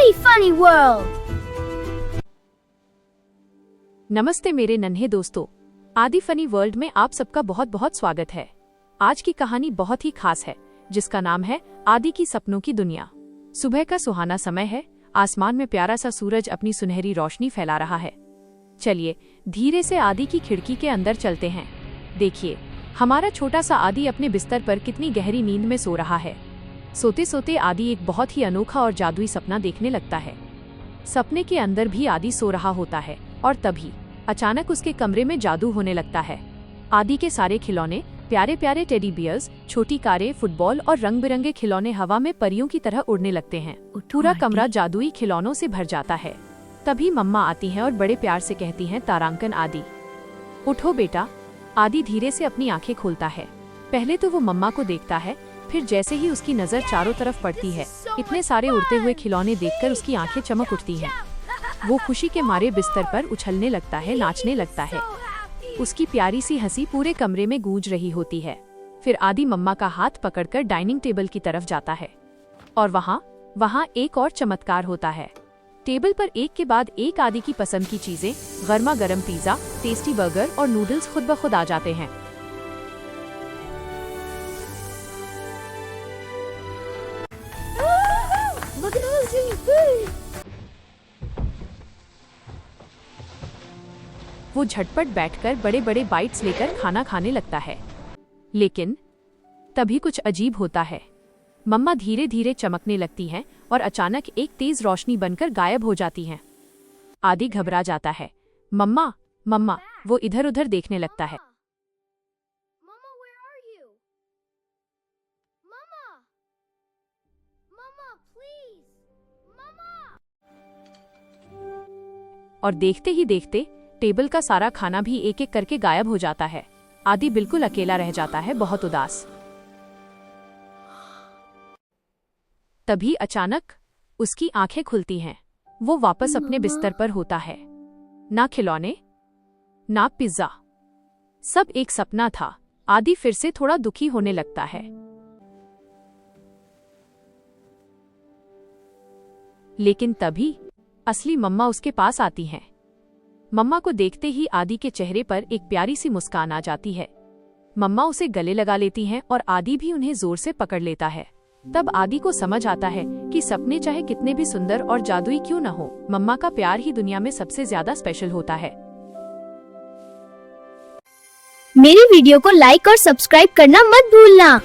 Very funny world. नमस्ते मेरे नन्हे दोस्तों, आदि फनी वर्ल्ड में आप सबका बहुत बहुत स्वागत है। आज की कहानी बहुत ही खास है, जिसका नाम है आदि की सपनों की दुनिया। सुबह का सुहाना समय है, आसमान में प्यारा सा सूरज अपनी सुनहरी रोशनी फैला रहा है। चलिए धीरे से आदि की खिड़की के अंदर चलते हैं। देखिए हमारा छोटा सा आदि अपने बिस्तर पर कितनी गहरी नींद में सो रहा है। सोते सोते आदि एक बहुत ही अनोखा और जादुई सपना देखने लगता है। सपने के अंदर भी आदि सो रहा होता है और तभी अचानक उसके कमरे में जादू होने लगता है। आदि के सारे खिलौने, प्यारे प्यारे टेडी बियर्स, छोटी कारें, फुटबॉल और रंग बिरंगे खिलौने हवा में परियों की तरह उड़ने लगते हैं। पूरा कमरा जादुई खिलौनों से भर जाता है। तभी मम्मा आती हैं और बड़े प्यार से कहती हैं, तारांकन आदि, उठो बेटा। आदि धीरे से अपनी आंखें खोलता है। पहले तो वो मम्मा को देखता है, फिर जैसे ही उसकी नजर चारों तरफ पड़ती है, इतने सारे उड़ते हुए खिलौने देखकर उसकी आंखें चमक उठती हैं। वो खुशी के मारे बिस्तर पर उछलने लगता है, नाचने लगता है। उसकी प्यारी सी हंसी पूरे कमरे में गूंज रही होती है। फिर आदि मम्मा का हाथ पकड़कर डाइनिंग टेबल की तरफ जाता है और वहाँ एक और चमत्कार होता है। टेबल पर एक के बाद एक आदि की पसंद की चीजें, गर्मा गर्म पिज्जा, टेस्टी बर्गर और नूडल्स खुद ब खुद आ जाते हैं। वो झटपट बैठकर बड़े बड़े बाइट्स लेकर खाना खाने लगता है। लेकिन तभी कुछ अजीब होता है। मम्मा धीरे धीरे चमकने लगती हैं और अचानक एक तेज रोशनी बनकर गायब हो जाती हैं। आदि घबरा जाता है। मम्मा मम्मा, वो इधर उधर देखने लगता है। और देखते ही देखते टेबल का सारा खाना भी एक एक करके गायब हो जाता है। आदि बिल्कुल अकेला रह जाता है, बहुत उदास। तभी अचानक उसकी आंखें खुलती हैं। वो वापस अपने बिस्तर पर होता है। ना खिलौने, ना पिज्जा, सब एक सपना था। आदि फिर से थोड़ा दुखी होने लगता है। लेकिन तभी असली मम्मा उसके पास आती हैं। मम्मा को देखते ही आदि के चेहरे पर एक प्यारी सी मुस्कान आ जाती है। मम्मा उसे गले लगा लेती हैं और आदि भी उन्हें जोर से पकड़ लेता है। तब आदि को समझ आता है कि सपने चाहे कितने भी सुंदर और जादुई क्यों न हो, मम्मा का प्यार ही दुनिया में सबसे ज्यादा स्पेशल होता है। मेरी वीडियो को लाइक और सब्सक्राइब करना मत भूलना।